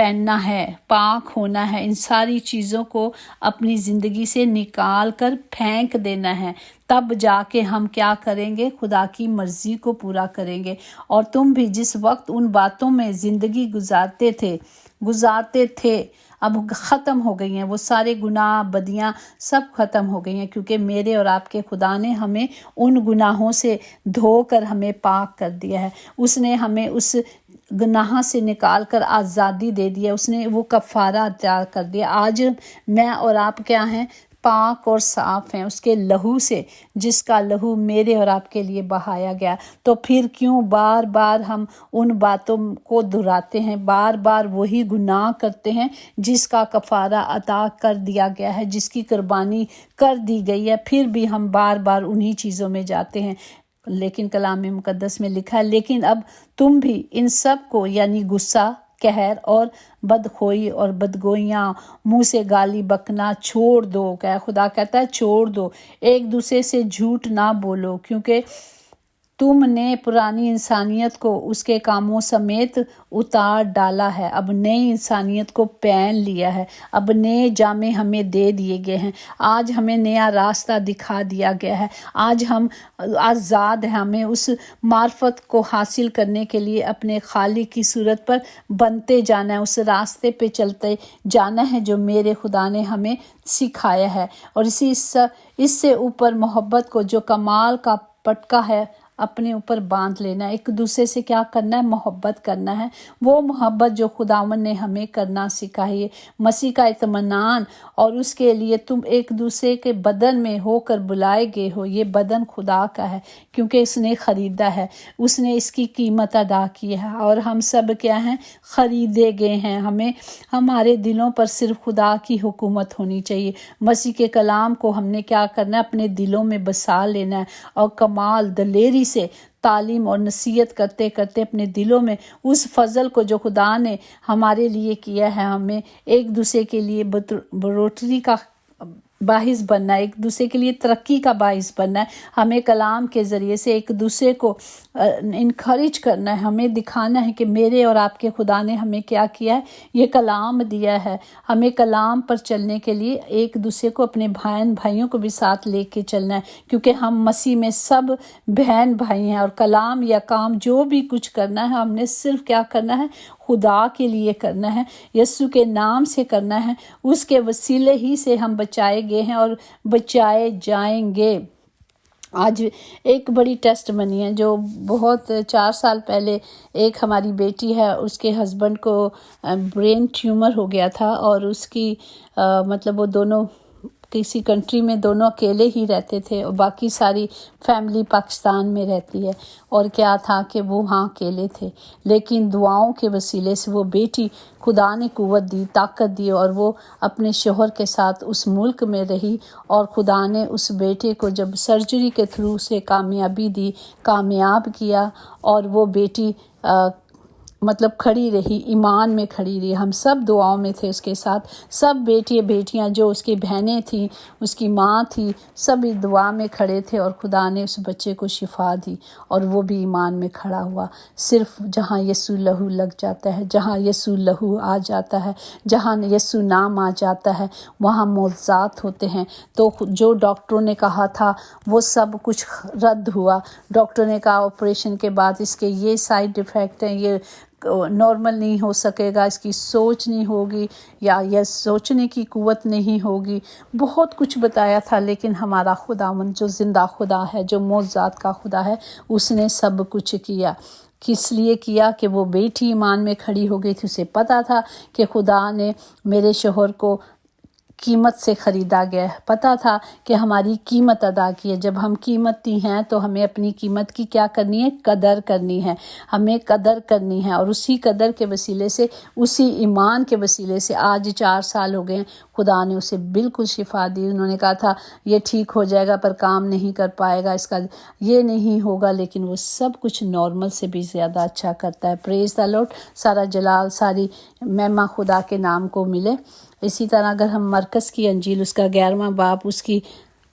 پہننا ہے، پاک ہونا ہے، ان ساری چیزوں کو اپنی زندگی سے نکال کر پھینک دینا ہے، تب جا کے ہم کیا کریں گے؟ خدا کی مرضی کو پورا کریں گے۔ اور تم بھی جس وقت ان باتوں میں زندگی گزارتے تھے اب ختم ہو گئی ہیں، وہ سارے گناہ بدیاں سب ختم ہو گئی ہیں، کیونکہ میرے اور آپ کے خدا نے ہمیں ان گناہوں سے دھو کر ہمیں پاک کر دیا ہے۔ اس نے ہمیں اس گناہ سے نکال کر آزادی دے دیا، اس نے وہ کفارہ عطا کر دیا۔ آج میں اور آپ کیا ہیں؟ پاک اور صاف ہیں اس کے لہو سے، جس کا لہو میرے اور آپ کے لیے بہایا گیا۔ تو پھر کیوں بار بار ہم ان باتوں کو دہراتے ہیں، بار بار وہی گناہ کرتے ہیں جس کا کفارہ عطا کر دیا گیا ہے، جس کی قربانی کر دی گئی ہے، پھر بھی ہم بار بار انہی چیزوں میں جاتے ہیں۔ لیکن کلام مقدس میں لکھا ہے، لیکن اب تم بھی ان سب کو یعنی غصہ، قہر اور بدخوئی اور بدگوئیاں، منہ سے گالی بکنا چھوڑ دو۔ کہ خدا کہتا ہے چھوڑ دو، ایک دوسرے سے جھوٹ نہ بولو، کیونکہ تم نے پرانی انسانیت کو اس کے کاموں سمیت اتار ڈالا ہے، اب نئی انسانیت کو پہن لیا ہے، اب نئے جامے ہمیں دے دیے گئے ہیں، آج ہمیں نیا راستہ دکھا دیا گیا ہے، آج ہم آزاد ہیں، ہمیں اس معرفت کو حاصل کرنے کے لیے اپنے خالق کی صورت پر بنتے جانا ہے، اس راستے پہ چلتے جانا ہے جو میرے خدا نے ہمیں سکھایا ہے۔ اور اس سے اوپر محبت کو جو کمال کا پٹکا ہے اپنے اوپر باندھ لینا ہے، ایک دوسرے سے کیا کرنا ہے؟ محبت کرنا ہے، وہ محبت جو خداوند نے ہمیں کرنا سکھائی ہے، مسیح کا اطمینان، اور اس کے لیے تم ایک دوسرے کے بدن میں ہو کر بلائے گئے ہو۔ یہ بدن خدا کا ہے کیونکہ اس نے خریدا ہے، اس نے اس کی قیمت ادا کی ہے، اور ہم سب کیا ہیں؟ خریدے گئے ہیں۔ ہمارے دلوں پر صرف خدا کی حکومت ہونی چاہیے، مسیح کے کلام کو ہم نے کیا کرنا ہے؟ اپنے دلوں میں بسا لینا ہے، اور کمال دلیری سے تعلیم اور نصیحت کرتے کرتے اپنے دلوں میں اس فضل کو جو خدا نے ہمارے لیے کیا ہے، ہمیں ایک دوسرے کے لیے بروٹری کا باعث بننا ہے، ایک دوسرے کے لیے ترقی کا باعث بننا ہے، ہمیں کلام کے ذریعے سے ایک دوسرے کو انکریج کرنا ہے، ہمیں دکھانا ہے کہ میرے اور آپ کے خدا نے ہمیں کیا کیا ہے؟ یہ کلام دیا ہے، ہمیں کلام پر چلنے کے لیے ایک دوسرے کو، اپنے بھائیوں کو بھی ساتھ لے کے چلنا ہے، کیونکہ ہم مسیح میں سب بہن بھائی ہیں، اور کلام یا کام جو بھی کچھ کرنا ہے ہم نے صرف کیا کرنا ہے؟ خدا کے لیے کرنا ہے، یسوع کے نام سے کرنا ہے، اس کے وسیلے ہی سے ہم بچائے گئے ہیں اور بچائے جائیں گے۔ آج ایک بڑی ٹیسٹ منی ہے جو بہت 4 سال پہلے ایک ہماری بیٹی ہے، اس کے ہسبینڈ کو برین ٹیومر ہو گیا تھا، اور اس کی مطلب وہ دونوں کسی کنٹری میں دونوں اکیلے ہی رہتے تھے، اور باقی ساری فیملی پاکستان میں رہتی ہے، اور کیا تھا کہ وہ وہاں اکیلے تھے، لیکن دعاؤں کے وسیلے سے وہ بیٹی خدا نے قوت دی، طاقت دی، اور وہ اپنے شوہر کے ساتھ اس ملک میں رہی، اور خدا نے اس بیٹے کو جب سرجری کے تھرو سے کامیابی دی، کامیاب کیا، اور وہ بیٹی مطلب کھڑی رہی، ایمان میں کھڑی رہی۔ ہم سب دعاؤں میں تھے اس کے ساتھ، سب بیٹیاں جو اس کی بہنیں تھیں، اس کی ماں تھی، سب دعا میں کھڑے تھے، اور خدا نے اس بچے کو شفا دی، اور وہ بھی ایمان میں کھڑا ہوا۔ صرف جہاں یسوع لہو لگ جاتا ہے، جہاں یسوع لہو آ جاتا ہے، جہاں یسوع نام آ جاتا ہے، وہاں معجزات ہوتے ہیں۔ تو جو ڈاکٹروں نے کہا تھا وہ سب کچھ رد ہوا۔ ڈاکٹر نے کہا آپریشن کے بعد اس کے یہ سائیڈ ایفیکٹ ہیں، یہ نارمل نہیں ہو سکے گا، اس کی سوچ نہیں ہوگی، یا یہ سوچنے کی قوت نہیں ہوگی، بہت کچھ بتایا تھا، لیکن ہمارا خداوند جو زندہ خدا ہے، جو معجزات کا خدا ہے، اس نے سب کچھ کیا۔ کس لیے کیا؟ کہ وہ بیٹی ایمان میں کھڑی ہو گئی تھی، اسے پتا تھا کہ خدا نے میرے شوہر کو قیمت سے خریدا گیا ہے، پتہ تھا کہ ہماری قیمت ادا کی ہے۔ جب ہم قیمتی ہیں تو ہمیں اپنی قیمت کی کیا کرنی ہے؟ قدر کرنی ہے، ہمیں قدر کرنی ہے، اور اسی قدر کے وسیلے سے، اسی ایمان کے وسیلے سے آج 4 سال ہو گئے ہیں، خدا نے اسے بالکل شفا دی۔ انہوں نے کہا تھا یہ ٹھیک ہو جائے گا پر کام نہیں کر پائے گا، اس کا یہ نہیں ہوگا، لیکن وہ سب کچھ نارمل سے بھی زیادہ اچھا کرتا ہے۔ پریز دی لارڈ، سارا جلال، ساری مہمہ خدا کے نام کو ملے۔ اسی طرح اگر ہم مرکز کی انجیل اس کا 11واں باب اس کی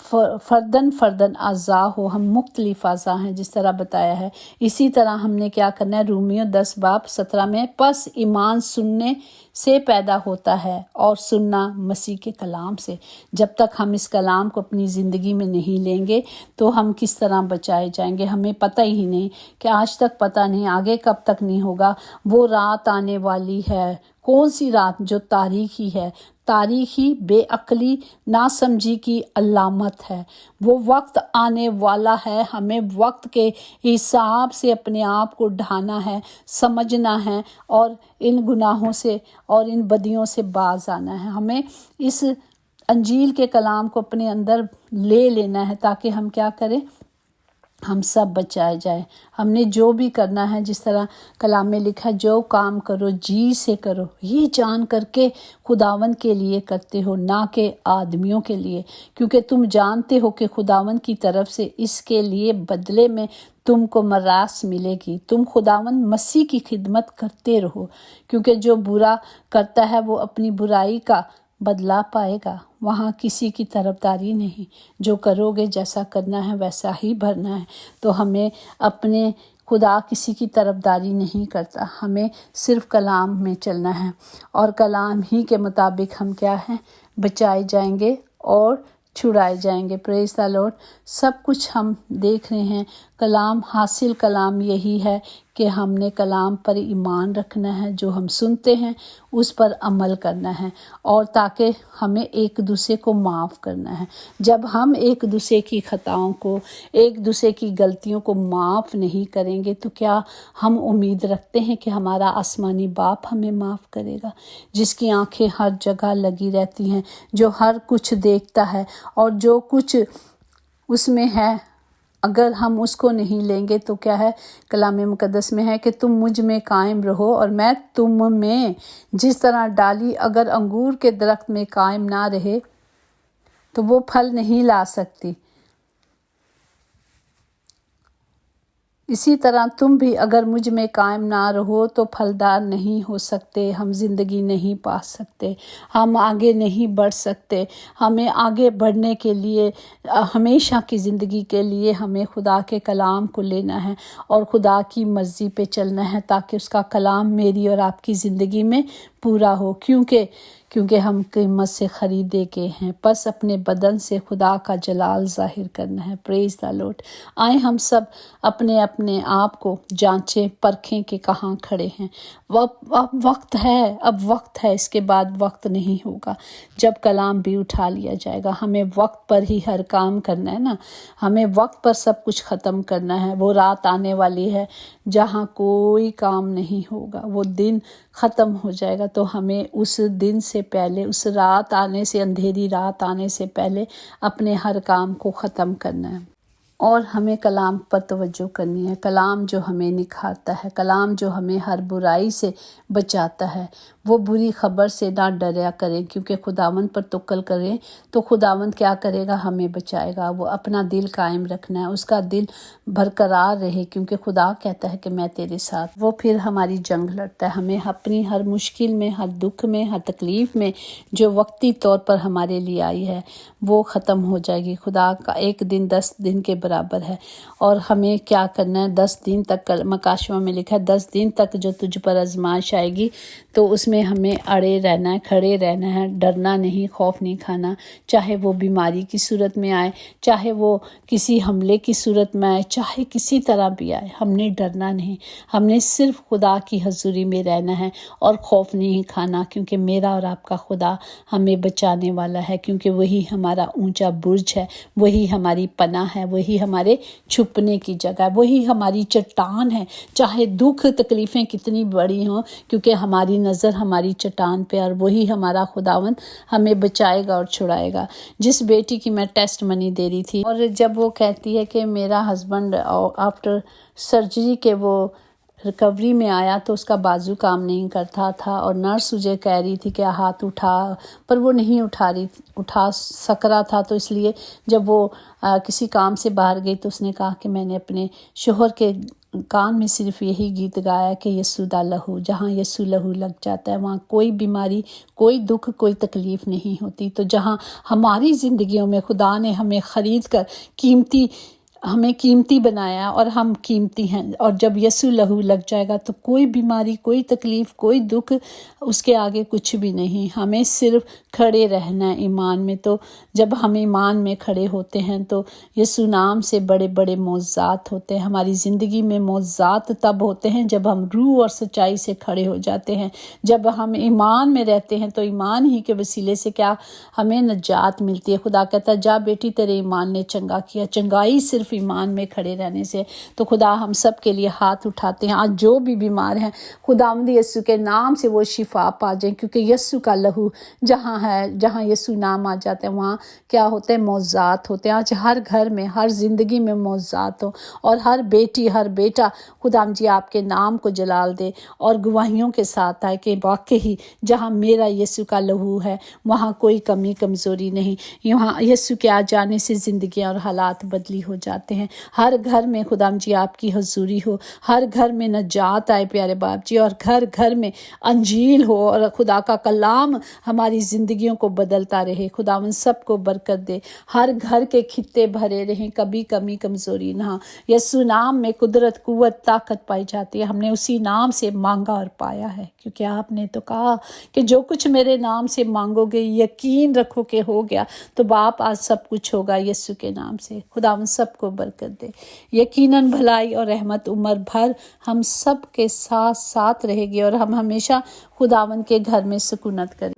فردن فردن اعضاء ہو، ہم مختلف اعضاء ہیں جس طرح بتایا ہے۔ اسی طرح ہم نے کیا کرنا ہے، رومیو 10:17 میں، پس ایمان سننے سے پیدا ہوتا ہے اور سننا مسیح کے کلام سے۔ جب تک ہم اس کلام کو اپنی زندگی میں نہیں لیں گے تو ہم کس طرح بچائے جائیں گے؟ ہمیں پتہ ہی نہیں کہ آج تک پتہ نہیں آگے کب تک نہیں ہوگا۔ وہ رات آنے والی ہے، کون سی رات؟ جو تاریخی ہے، تاریخی بے عقلی ناسمجھی کی علامت ہے۔ وہ وقت آنے والا ہے، ہمیں وقت کے حساب سے اپنے آپ کو ڈھانا ہے، سمجھنا ہے، اور ان گناہوں سے اور ان بدیوں سے باز آنا ہے۔ ہمیں اس انجیل کے کلام کو اپنے اندر لے لینا ہے تاکہ ہم کیا کریں، ہم سب بچائے جائیں۔ ہم نے جو بھی کرنا ہے، جس طرح کلام میں لکھا، جو کام کرو جی سے کرو، یہ جان کر کے خداوند کے لیے کرتے ہو، نہ کہ آدمیوں کے لیے، کیونکہ تم جانتے ہو کہ خداوند کی طرف سے اس کے لیے بدلے میں تم کو میراث ملے گی۔ تم خداوند مسیح کی خدمت کرتے رہو، کیونکہ جو برا کرتا ہے وہ اپنی برائی کا بدلہ پائے گا۔ وہاں کسی کی طرفداری نہیں، جو کرو گے جیسا کرنا ہے ویسا ہی بھرنا ہے۔ تو ہمیں اپنے خدا کسی کی طرفداری نہیں کرتا، ہمیں صرف کلام میں چلنا ہے، اور کلام ہی کے مطابق ہم کیا ہیں، بچائے جائیں گے اور چھڑائے جائیں گے۔ پریز دی لارڈ۔ سب کچھ ہم دیکھ رہے ہیں، کلام حاصل کلام یہی ہے کہ ہم نے کلام پر ایمان رکھنا ہے، جو ہم سنتے ہیں اس پر عمل کرنا ہے، اور تاکہ ہمیں ایک دوسرے کو معاف کرنا ہے۔ جب ہم ایک دوسرے کی خطاؤں کو، ایک دوسرے کی غلطیوں کو معاف نہیں کریں گے تو کیا ہم امید رکھتے ہیں کہ ہمارا آسمانی باپ ہمیں معاف کرے گا، جس کی آنکھیں ہر جگہ لگی رہتی ہیں، جو ہر کچھ دیکھتا ہے، اور جو کچھ اس میں ہے اگر ہم اس کو نہیں لیں گے تو کیا ہے؟ کلام مقدس میں ہے کہ تم مجھ میں قائم رہو اور میں تم میں۔ جس طرح ڈالی اگر انگور کے درخت میں قائم نہ رہے تو وہ پھل نہیں لا سکتی، اسی طرح تم بھی اگر مجھ میں قائم نہ رہو تو پھلدار نہیں ہو سکتے، ہم زندگی نہیں پا سکتے، ہم آگے نہیں بڑھ سکتے۔ ہمیں آگے بڑھنے کے لیے، ہمیشہ کی زندگی کے لیے، ہمیں خدا کے کلام کو لینا ہے اور خدا کی مرضی پہ چلنا ہے، تاکہ اس کا کلام میری اور آپ کی زندگی میں پورا ہو، کیونکہ ہم قیمت سے خریدے گئے ہیں۔ پس اپنے بدن سے خدا کا جلال ظاہر کرنا ہے۔ پریز دی لارڈ۔ آئیں ہم سب اپنے آپ کو جانچیں پرکھیں کہ کہاں کھڑے ہیں۔ اب وقت ہے، اس کے بعد وقت نہیں ہوگا جب کلام بھی اٹھا لیا جائے گا۔ ہمیں وقت پر ہی ہر کام کرنا ہے نا، ہمیں وقت پر سب کچھ ختم کرنا ہے۔ وہ رات آنے والی ہے جہاں کوئی کام نہیں ہوگا، وہ دن ختم ہو جائے گا، تو ہمیں اس دن سے پہلے، اس رات آنے سے، اندھیری رات آنے سے پہلے اپنے ہر کام کو ختم کرنا ہے، اور ہمیں کلام پر توجہ کرنی ہے۔ کلام جو ہمیں نکھارتا ہے، کلام جو ہمیں ہر برائی سے بچاتا ہے۔ وہ بری خبر سے نہ ڈریا کریں، کیونکہ خداوند پر توکل کریں تو خداوند کیا کرے گا؟ ہمیں بچائے گا۔ وہ اپنا دل قائم رکھنا ہے، اس کا دل برقرار رہے، کیونکہ خدا کہتا ہے کہ میں تیرے ساتھ۔ وہ پھر ہماری جنگ لڑتا ہے، ہمیں اپنی ہر مشکل میں، ہر دکھ میں، ہر تکلیف میں جو وقتی طور پر ہمارے لیے آئی ہے وہ ختم ہو جائے گی۔ خدا کا ایک دن 10 دن کے برابر ہے، اور ہمیں کیا کرنا ہے؟ 10 دن تک، مکاشوہ میں لکھا ہے 10 دن تک جو تجھ پر آزمائش آئے گی تو اس میں ہمیں اڑے رہنا ہے، کھڑے رہنا ہے، ڈرنا نہیں، خوف نہیں کھانا، چاہے وہ بیماری کی صورت میں آئے، چاہے وہ کسی حملے کی صورت میں آئے، چاہے کسی طرح بھی آئے، ہم نے ڈرنا نہیں۔ ہم نے صرف خدا کی حضوری میں رہنا ہے اور خوف نہیں کھانا، کیونکہ میرا اور آپ کا خدا ہمیں بچانے والا ہے، کیونکہ وہی ہمارا اونچا برج ہے، وہی ہماری پناہ ہے، وہی ہمارے چھپنے کی جگہ ہے، وہی ہماری چٹان ہے۔ چاہے دکھ تکلیفیں کتنی بڑی ہوں، کیونکہ ہماری نظر ہماری چٹان پہ، اور وہی ہمارا خداوند ہمیں بچائے گا اور چھڑائے گا۔ جس بیٹی کی میں ٹیسٹ منی دے رہی تھی، اور جب وہ کہتی ہے کہ میرا ہسبینڈ آفٹر سرجری کے وہ ریکوری میں آیا تو اس کا بازو کام نہیں کرتا تھا، اور نرس مجھے کہہ رہی تھی کہ ہاتھ اٹھا، پر وہ نہیں اٹھا سک رہا تھا، تو اس لیے جب وہ کسی کام سے باہر گئی تو اس نے کہا کہ میں نے اپنے شوہر کے کان میں صرف یہی گیت گایا کہ یسوع دا لہو، جہاں یسوع لہو لگ جاتا ہے وہاں کوئی بیماری، کوئی دکھ، کوئی تکلیف نہیں ہوتی۔ تو جہاں ہماری زندگیوں میں خدا نے ہمیں خرید کر ہمیں قیمتی بنایا اور ہم قیمتی ہیں، اور جب یسوع لہو لگ جائے گا تو کوئی بیماری، کوئی تکلیف، کوئی دکھ اس کے آگے کچھ بھی نہیں۔ ہمیں صرف کھڑے رہنا ہے ایمان میں۔ تو جب ہم ایمان میں کھڑے ہوتے ہیں تو یسوع نام سے بڑے بڑے معجزات ہوتے ہیں۔ ہماری زندگی میں معجزات تب ہوتے ہیں جب ہم روح اور سچائی سے کھڑے ہو جاتے ہیں۔ جب ہم ایمان میں رہتے ہیں تو ایمان ہی کے وسیلے سے کیا ہمیں نجات ملتی ہے۔ خدا کہتا ہے جا بیٹی تیرے ایمان نے چنگا کیا۔ چنگائی صرف ایمان میں کھڑے رہنے سے۔ تو خدا ہم سب کے لیے ہاتھ اٹھاتے ہیں، آج جو بھی بیمار ہیں خداوند یسوع کے نام سے وہ شفا پا جائیں، کیونکہ یسوع کا لہو جہاں ہے، جہاں یسوع نام آ جاتا ہے وہاں کیا ہوتے ہیں؟ معجزات ہوتے ہیں۔ آج ہر گھر میں، ہر زندگی میں معجزات ہو، اور ہر بیٹی، ہر بیٹا خداوند جی آپ کے نام کو جلال دے اور گواہیوں کے ساتھ آئے کہ واقعی جہاں میرا یسوع کا لہو ہے وہاں کوئی کمی کمزوری نہیں۔ یہاں یسوع کے آ جانے سے زندگیاں اور حالات بدلی ہو جاتے ہیں۔ ہر گھر میں خداوند جی آپ کی حضوری ہو، ہر گھر میں نجات آئے پیارے باپ جی، اور گھر گھر میں انجیل ہو اور خدا کا کلام ہماری زندگیوں کو بدلتا رہے۔ خداوند سب کو برکت دے، ہر گھر کے خطے بھرے رہیں، کبھی کمی کمزوری نہ۔ یسوع نام میں قدرت، قوت، طاقت پائی جاتی ہے۔ ہم نے اسی نام سے مانگا اور پایا ہے، کیونکہ آپ نے تو کہا کہ جو کچھ میرے نام سے مانگو گے یقین رکھو کہ ہو گیا۔ تو باپ آج سب کچھ ہوگا یسوع کے نام سے۔ خداوند سب کو برکت دے، یقیناً بھلائی اور رحمت عمر بھر ہم سب کے ساتھ ساتھ رہے گی، اور ہم ہمیشہ خداوند کے گھر میں سکونت کریں۔